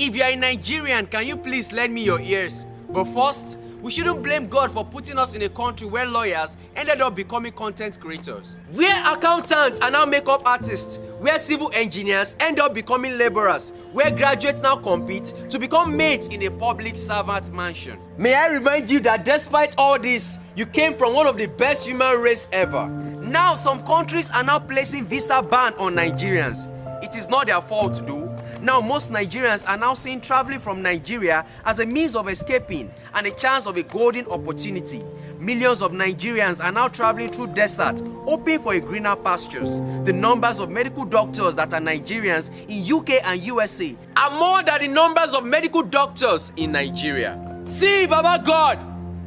If you are a Nigerian, can you please lend me your ears? But first, we shouldn't blame God for putting us in a country where lawyers ended up becoming content creators, where accountants are now makeup artists, where civil engineers end up becoming laborers, where graduates now compete to become mates in a public servant mansion. May I remind you that despite all this, you came from one of the best human race ever. Now some countries are now placing visa ban on Nigerians. It is not their fault though. Now most Nigerians are now seeing traveling from Nigeria as a means of escaping and a chance of a golden opportunity. Millions of Nigerians are now traveling through desert, hoping for a greener pastures. The numbers of medical doctors that are Nigerians in UK and USA are more than the numbers of medical doctors in Nigeria. See, Baba God,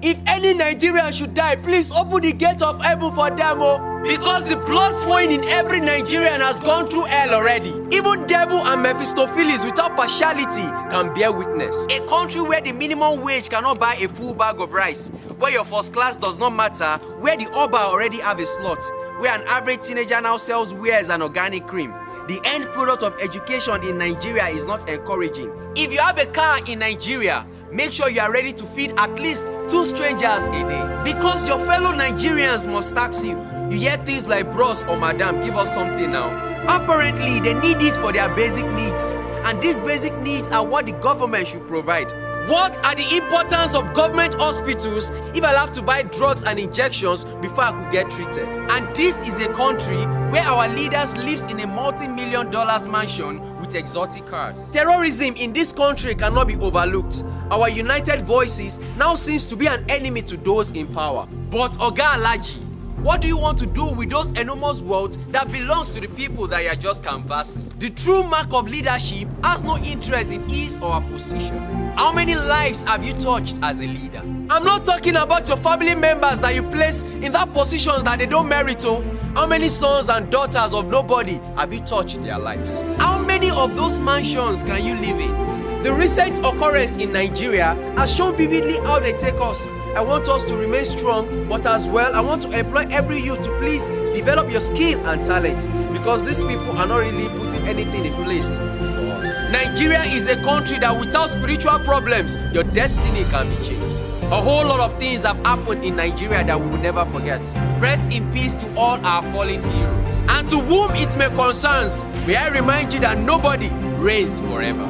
if any Nigerian should die, please open the gate of heaven for them, because the blood flowing in every Nigerian has gone through hell already. Even devil and Mephistopheles without partiality can bear witness. A country where the minimum wage cannot buy a full bag of rice, where your first class does not matter, where the Oba already have a slot, where an average teenager now sells wares and organic cream. The end product of education in Nigeria is not encouraging. If you have a car in Nigeria, make sure you are ready to feed at least 2 strangers a day, because your fellow Nigerians must tax you. You hear things like bros or madam, give us something now. Apparently, they need it for their basic needs, and these basic needs are what the government should provide. What are the importance of government hospitals if I'll have to buy drugs and injections before I could get treated? And this is a country where our leaders live in a multi-million-dollar mansion with exotic cars. Terrorism in this country cannot be overlooked. Our united voices now seems to be an enemy to those in power. But Oga Alhaji, what do you want to do with those enormous wealth that belongs to the people that you are just canvassing? The true mark of leadership has no interest in his or her position. How many lives have you touched as a leader? I'm not talking about your family members that you place in that position that they don't merit. How many sons and daughters of nobody have you touched their lives? How many of those mansions can you live in? The recent occurrence in Nigeria has shown vividly how they take us. I want us to remain strong, but as well, I want to employ every youth to please develop your skill and talent, because these people are not really putting anything in place for us. Nigeria is a country that without spiritual problems, your destiny can be changed. A whole lot of things have happened in Nigeria that we will never forget. Rest in peace to all our fallen heroes. And to whom it may concern, may I remind you that nobody reigns forever.